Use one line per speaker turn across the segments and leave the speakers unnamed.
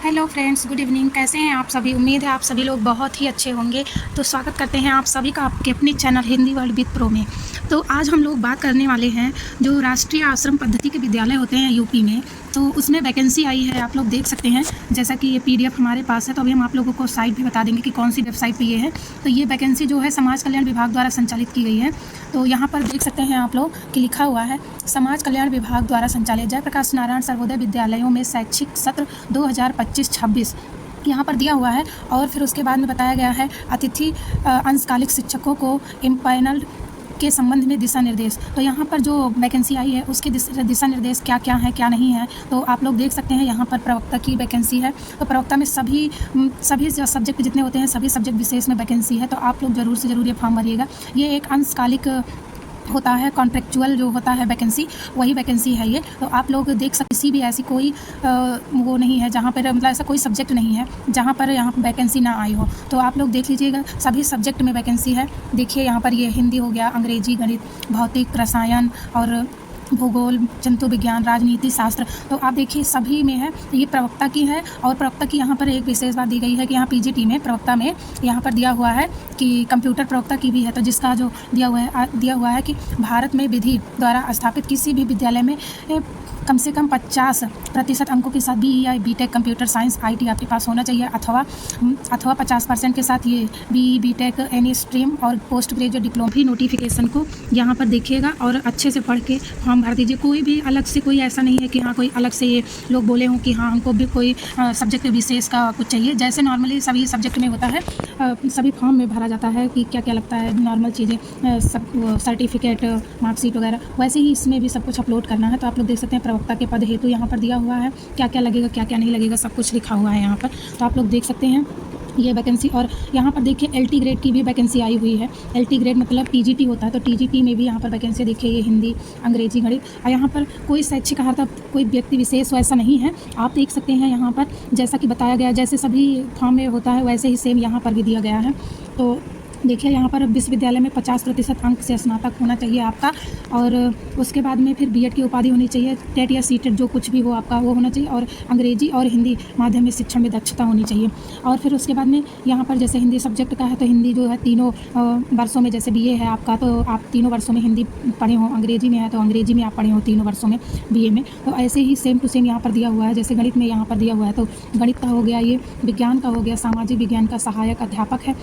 Hello friends, good evening. कैसे हैं आप सभी? उम्मीद है आप सभी लोग बहुत ही अच्छे होंगे। तो स्वागत करते हैं आप सभी का आपके अपने channel Hindi world with pro में। तो आज हम लोग बात करने वाले हैं जो राष्ट्रीय आश्रम पद्धति के विद्यालय होते हैं यूपी में, तो उसमें वैकेंसी आई है। आप लोग देख सकते हैं, जैसा कि ये पीडीएफ हमारे पास है, तो अभी हम आप लोगों को साइट भी बता देंगे कि कौन सी वेबसाइट पे ये है। तो ये वैकेंसी जो है समाज कल्याण विभाग द्वारा संचालित की गई है। तो यहाँ पर देख सकते हैं आप लोग कि लिखा हुआ है समाज कल्याण विभाग द्वारा संचालित जयप्रकाश नारायण सर्वोदय विद्यालयों में शैक्षिक सत्र 2025-26 यहाँ पर दिया हुआ है। और फिर उसके बाद में बताया गया है अतिथि अंशकालिक शिक्षकों को इम्पैनल के संबंध में दिशा निर्देश। तो यहाँ पर जो वैकेंसी आई है उसके दिशा निर्देश क्या क्या है क्या नहीं है, तो आप लोग देख सकते हैं। यहाँ पर प्रवक्ता की वैकेंसी है, तो प्रवक्ता में सभी सब्जेक्ट जितने होते हैं सभी सब्जेक्ट विशेष में वैकेंसी है। तो आप लोग ज़रूर से ज़रूर ये फॉर्म भरिएगा। ये एक अंशकालिक होता है, कॉन्ट्रेक्चुअल जो होता है वैकेंसी, वही वैकेंसी है ये। तो आप लोग देख सकते, किसी भी ऐसी कोई वो नहीं है जहाँ पर मतलब ऐसा कोई सब्जेक्ट नहीं है जहाँ पर यहाँ वैकेंसी ना आई हो। तो आप लोग देख लीजिएगा, सभी सब्जेक्ट में वैकेंसी है। देखिए यहाँ पर ये हिंदी हो गया, अंग्रेजी, गणित, भौतिक, रसायन और भूगोल, जंतु विज्ञान, राजनीति शास्त्र, तो आप देखिए सभी में है। ये प्रवक्ता की है। और प्रवक्ता की यहाँ पर एक विशेष बात दी गई है कि यहाँ पीजीटी में प्रवक्ता में यहाँ पर दिया हुआ है कि कंप्यूटर प्रवक्ता की भी है। तो जिसका जो दिया हुआ है कि भारत में विधि द्वारा स्थापित किसी भी विद्यालय में कम से कम 50% अंकों के साथ BE या BTech कंप्यूटर साइंस IT आपके पास होना चाहिए, अथवा 50% के साथ ये BE BTech एनी स्ट्रीम और पोस्ट ग्रेजुएट डिप्लोमा। भी नोटिफिकेशन को यहाँ पर देखिएगा और अच्छे से पढ़ के फॉर्म भर दीजिए। कोई भी अलग से कोई ऐसा नहीं है कि हाँ कोई अलग से ये लोग बोले हों कि हाँ हमको भी कोई सब्जेक्ट विशेष का कुछ चाहिए। जैसे नॉर्मली सभी सब्जेक्ट में होता है, सभी फॉर्म में भरा जाता है कि क्या क्या लगता है, नॉर्मल चीज़ें, सब सर्टिफिकेट, मार्कशीट वगैरह, वैसे ही इसमें भी सब कुछ अपलोड करना है। तो आप लोग देख सकते हैं प्रवक्ता के पद हेतु यहाँ पर दिया हुआ है क्या क्या लगेगा क्या क्या नहीं लगेगा, सब कुछ लिखा हुआ है यहाँ पर। तो आप लोग देख सकते हैं ये वैकेंसी। और यहाँ पर देखिए LT ग्रेड की भी वैकेंसी आई हुई है। LT ग्रेड मतलब TGT होता है, तो TGT में भी यहाँ पर वैकेंसी देखिए, ये हिंदी, अंग्रेजी, गणित। और यहाँ पर कोई शैक्षिक अर्हता कोई व्यक्ति विशेष वैसा नहीं है। आप देख सकते हैं यहाँ पर जैसा कि बताया गया, जैसे सभी फॉर्म में होता है वैसे ही सेम यहाँ पर भी दिया गया है। तो देखिए यहाँ पर विश्वविद्यालय में 50% अंक से स्नातक होना चाहिए आपका। और उसके बाद में फिर BEd की उपाधि होनी चाहिए, टेट या सीटेट जो कुछ भी हो आपका वो होना चाहिए। और अंग्रेजी और हिंदी माध्यमिक शिक्षा में दक्षता होनी चाहिए। और फिर उसके बाद में यहाँ पर जैसे हिंदी सब्जेक्ट का है, तो हिंदी जो है तीनों वर्षों में, जैसे BA है आपका तो आप तीनों वर्षों में हिंदी पढ़े हो, अंग्रेजी में है तो अंग्रेजी में आप पढ़े हो तीनों वर्षों में BA में। तो ऐसे ही सेम टू सेम यहाँ पर दिया हुआ है। जैसे गणित में यहाँ पर दिया हुआ है, तो गणित का हो गया, ये विज्ञान का हो गया, सामाजिक विज्ञान का सहायक अध्यापक है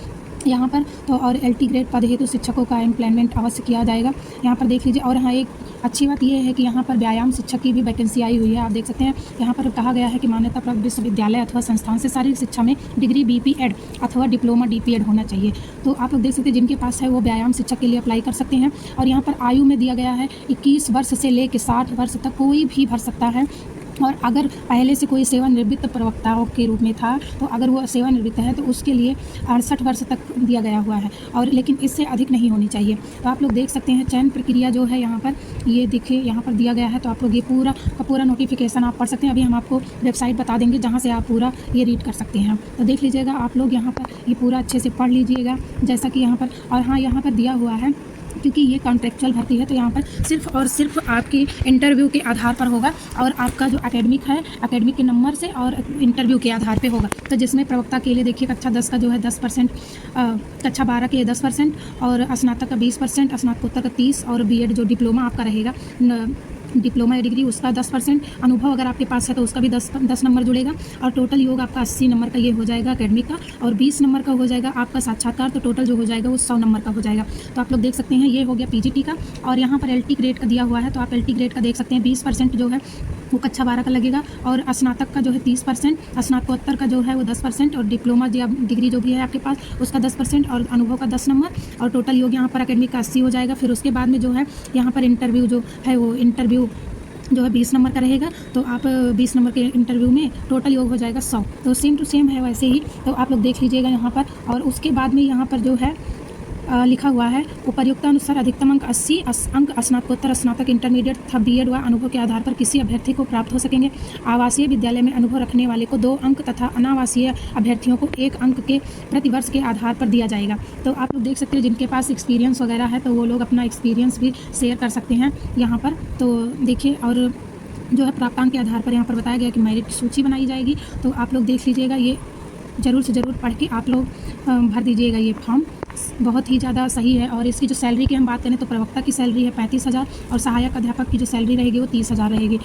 यहाँ पर। तो और LT ग्रेड पद हेतु शिक्षकों का एम्प्लॉयमेंट अवश्य किया जाएगा। यहाँ पर देख लीजिए। और हाँ, एक अच्छी बात यह है कि यहाँ पर व्यायाम शिक्षक की भी वैकेंसी आई हुई है। आप देख सकते हैं यहाँ पर कहा गया है कि मान्यता प्राप्त विश्वविद्यालय अथवा संस्थान से शारीरिक शिक्षा में डिग्री BPEd अथवा डिप्लोमा DPEd होना चाहिए। तो आप लोग देख सकते हैं जिनके पास है वो व्यायाम शिक्षक के लिए अप्लाई कर सकते हैं। और यहाँ पर आयु में दिया गया है 21 वर्ष से लेकर 60 वर्ष तक कोई भी भर सकता है। और अगर पहले से कोई सेवानिवृत्त प्रवक्ताओं के रूप में था, तो अगर वो सेवानिवृत्त है तो उसके लिए 68 वर्ष तक दिया गया हुआ है, और लेकिन इससे अधिक नहीं होनी चाहिए। तो आप लोग देख सकते हैं चयन प्रक्रिया जो है यहाँ पर, ये देखिए यहाँ पर दिया गया है। तो आप लोग ये पूरा का पूरा नोटिफिकेशन आप पढ़ सकते हैं। अभी हम आपको वेबसाइट बता देंगे जहाँ से आप पूरा ये रीड कर सकते हैं। तो देख लीजिएगा आप लोग यहाँ पर ये पूरा अच्छे से पढ़ लीजिएगा जैसा कि यहाँ पर। और हाँ, यहाँ पर दिया हुआ है क्योंकि ये कॉन्ट्रेक्चुअल भर्ती है, तो यहाँ पर सिर्फ और सिर्फ आपकी इंटरव्यू के आधार पर होगा। और आपका जो एकेडमिक है, एकेडमिक के नंबर से और इंटरव्यू के आधार पे होगा। तो जिसमें प्रवक्ता के लिए देखिए कक्षा 10 का जो है 10%, कक्षा 12 के 10% और स्नातक का 20%, स्नातकोत्तर का 30% और BEd जो डिप्लोमा आपका रहेगा, डिप्लोमा या डिग्री, उसका 10%। अनुभव अगर आपके पास है तो उसका भी 10 नंबर जुड़ेगा। और टोटल योग आपका 80 नंबर का ये हो जाएगा एकेडमिक का, और 20 नंबर का हो जाएगा आपका साक्षात्कार। तो टोटल जो हो जाएगा वो 100 नंबर का हो जाएगा। तो आप लोग देख सकते हैं ये हो गया PGT का। और यहाँ पर LT ग्रेड का दिया हुआ है, तो आप LT ग्रेड का देख सकते हैं 20% जो है वो कक्षा 12 का लगेगा। और स्नातक का जो है 30%, स्नातकोत्तर का जो है वो 10% और डिप्लोमा या डिग्री जो भी है आपके पास उसका 10% और अनुभव का 10 नंबर। और टोटल योग यहाँ पर एकेडमिक का 80 हो जाएगा। फिर उसके बाद में जो है यहाँ पर इंटरव्यू जो है वो इंटरव्यू जो है 20 नंबर का रहेगा। तो आप 20 नंबर के इंटरव्यू में टोटल योग हो जाएगा 100। तो सेम टू सेम है वैसे ही। तो आप लोग देख लीजिएगा यहाँ पर। और उसके बाद में यहाँ पर जो है लिखा हुआ है उपयुक्तानुसार अधिकतम अंक 80 अंक स्नातकोत्तर, स्नातक, इंटरमीडिएट तथा BEd व अनुभव के आधार पर किसी अभ्यर्थी को प्राप्त हो सकेंगे। आवासीय विद्यालय में अनुभव रखने वाले को 2 अंक तथा अनावासीय अभ्यर्थियों को 1 अंक के प्रति वर्ष के आधार पर दिया जाएगा। तो आप लोग देख सकते हैं जिनके पास एक्सपीरियंस वगैरह है तो वो लोग अपना एक्सपीरियंस भी शेयर कर सकते हैं यहाँ पर। तो देखिए, और जो है प्राप्तांक के आधार पर यहाँ पर बताया गया कि मेरिट सूची बनाई जाएगी। तो आप लोग देख लीजिएगा, ये ज़रूर से ज़रूर पढ़ के आप लोग भर दीजिएगा ये फॉर्म। बहुत ही ज़्यादा सही है। और इसकी जो सैलरी की हम बात करें तो प्रवक्ता की सैलरी है 35,000 और सहायक अध्यापक की जो सैलरी रहेगी वो 30,000 रहेगी।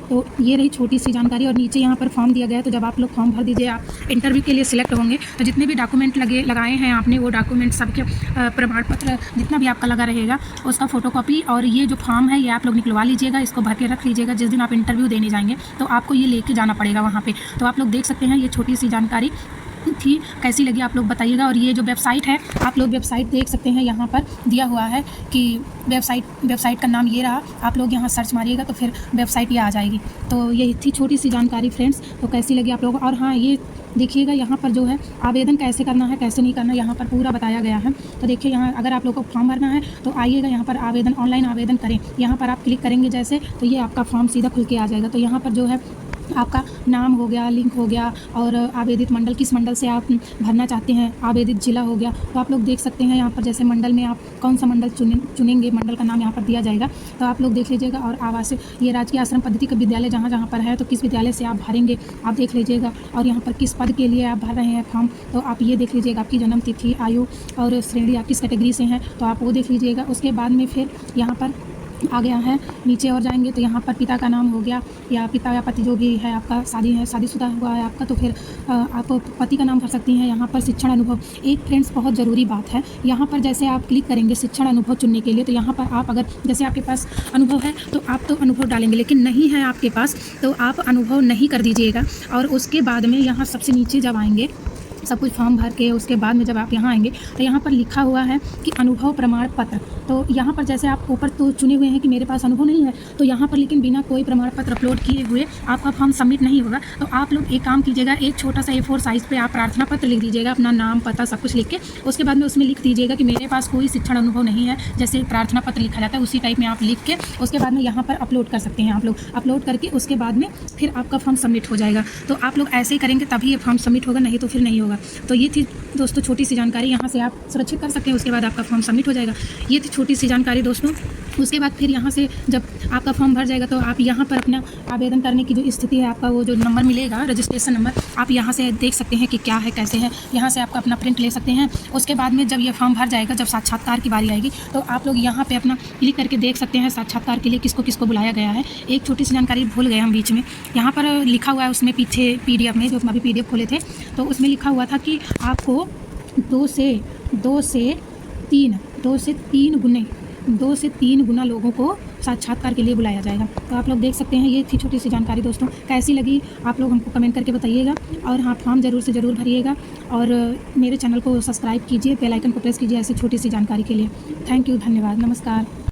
तो ये रही छोटी सी जानकारी। और नीचे यहाँ पर फॉर्म दिया गया है, तो जब आप लोग फॉर्म भर दीजिए, आप इंटरव्यू के लिए सिलेक्ट होंगे तो जितने भी डॉक्यूमेंट लगाए हैं आपने, वो डॉक्यूमेंट सबके प्रमाण पत्र जितना भी आपका लगा रहेगा उसका फ़ोटोकॉपी और ये जो फॉर्म है ये आप लोग निकलवा लीजिएगा, इसको भर के रख लीजिएगा। जिस दिन आप इंटरव्यू देने जाएंगे तो आपको ये लेके जाना पड़ेगा वहाँ पर। तो आप लोग देख सकते हैं, ये छोटी सी जानकारी थी, कैसी लगी आप लोग बताइएगा। और ये जो वेबसाइट है, आप लोग वेबसाइट देख सकते हैं, यहाँ पर दिया हुआ है कि वेबसाइट का नाम ये रहा। आप लोग यहाँ सर्च मारिएगा तो फिर वेबसाइट ये आ जाएगी। तो ये थी छोटी सी जानकारी फ्रेंड्स। तो कैसी लगी आप लोगों को। और हाँ, ये देखिएगा यहाँ पर जो है आवेदन कैसे करना है कैसे नहीं करना, यहाँ पर पूरा बताया गया है। तो देखिए, यहाँ अगर आप लोग को फॉर्म भरना है तो आइएगा, यहाँ पर आवेदन ऑनलाइन आवेदन करें, यहाँ पर आप क्लिक करेंगे जैसे, तो ये आपका फॉर्म सीधा खुल के आ जाएगा। तो यहाँ पर जो है आपका नाम हो गया, लिंक हो गया, और आवेदित मंडल, किस मंडल से आप भरना चाहते हैं, आवेदित जिला हो गया। तो आप लोग देख सकते हैं यहाँ पर जैसे मंडल में आप कौन सा मंडल चुनेंगे, मंडल का नाम यहाँ पर दिया जाएगा। तो आप लोग देख लीजिएगा। और आवासीय, ये राजकीय आश्रम पद्धति का विद्यालय जहाँ जहाँ पर है, तो किस विद्यालय से आप भरेंगे आप देख लीजिएगा। और यहाँ पर किस पद के लिए आप भर रहे हैं फॉर्म, तो आप ये देख लीजिएगा। आपकी जन्म तिथि, आयु और श्रेणी, आप किस कैटेगरी से हैं, तो आप वो देख लीजिएगा। उसके बाद में फिर यहाँ पर आ गया है नीचे और जाएंगे तो यहाँ पर पिता का नाम हो गया, या पिता या पति जो भी है आपका, शादीशुदा हुआ है आपका, तो फिर आप पति का नाम भर सकती हैं। यहाँ पर शिक्षण अनुभव, एक फ्रेंड्स बहुत ज़रूरी बात है, यहाँ पर जैसे आप क्लिक करेंगे शिक्षण अनुभव चुनने के लिए, तो यहाँ पर आप अगर जैसे आपके पास अनुभव है तो आप तो अनुभव डालेंगे, लेकिन नहीं है आपके पास तो आप अनुभव नहीं कर दीजिएगा। और उसके बाद में यहाँ सबसे नीचे जब आएंगे, सब कुछ फॉर्म भर के उसके बाद में जब आप यहाँ आएंगे तो यहाँ पर लिखा हुआ है कि अनुभव प्रमाण पत्र। तो यहाँ पर जैसे आप ऊपर तो चुने हुए हैं कि मेरे पास अनुभव नहीं है, तो यहाँ पर लेकिन बिना कोई प्रमाण पत्र अपलोड किए हुए आपका फॉर्म सबमिट नहीं होगा। तो आप लोग एक काम कीजिएगा, एक छोटा सा A4 साइज़ पे आप प्रार्थना पत्र लिख दीजिएगा, अपना नाम पता सब कुछ लिख के, उसके बाद में उसमें लिख दीजिएगा कि मेरे पास कोई शिक्षण अनुभव नहीं है, जैसे प्रार्थना पत्र लिखा जाता है उसी टाइप में आप लिख के उसके बाद में यहाँ पर अपलोड कर सकते हैं। आप लोग अपलोड करके उसके बाद में फिर आपका फॉर्म सबमिट हो जाएगा। तो आप लोग ऐसे ही करेंगे तभी ये फॉर्म सबमिट होगा, नहीं तो फिर नहीं होगा। तो ये थी दोस्तों छोटी सी जानकारी, यहाँ से आप सुरक्षित कर सकते हैं, उसके बाद आपका फॉर्म सबमिट हो जाएगा। ये थी छोटी सी जानकारी दोस्तों। उसके बाद फिर यहाँ से जब आपका फॉर्म भर जाएगा तो आप यहाँ पर अपना आवेदन करने की जो स्थिति है, आपका वो जो नंबर मिलेगा रजिस्ट्रेशन नंबर, आप यहाँ से देख सकते हैं कि क्या है कैसे है, यहाँ से आपका अपना प्रिंट ले सकते हैं। उसके बाद में जब ये फॉर्म भर जाएगा, जब साक्षात्कार की बारी आएगी तो आप लोग यहाँ पे अपना क्लिक करके देख सकते हैं साक्षात्कार के लिए किसको किसको बुलाया गया है। एक छोटी सी जानकारी भूल गए हम बीच में, यहाँ पर लिखा हुआ है उसमें पीछे PDF में, जो अभी PDF खोले थे तो उसमें लिखा हुआ था कि आपको 2 से 3 गुना लोगों को साक्षात्कार के लिए बुलाया जाएगा। तो आप लोग देख सकते हैं, ये थी छोटी सी जानकारी दोस्तों। कैसी लगी आप लोग हमको कमेंट करके बताइएगा। और हाँ, फॉर्म ज़रूर से ज़रूर भरिएगा और मेरे चैनल को सब्सक्राइब कीजिए, बेल आइकन को प्रेस कीजिए ऐसी छोटी सी जानकारी के लिए। थैंक यू, धन्यवाद, नमस्कार।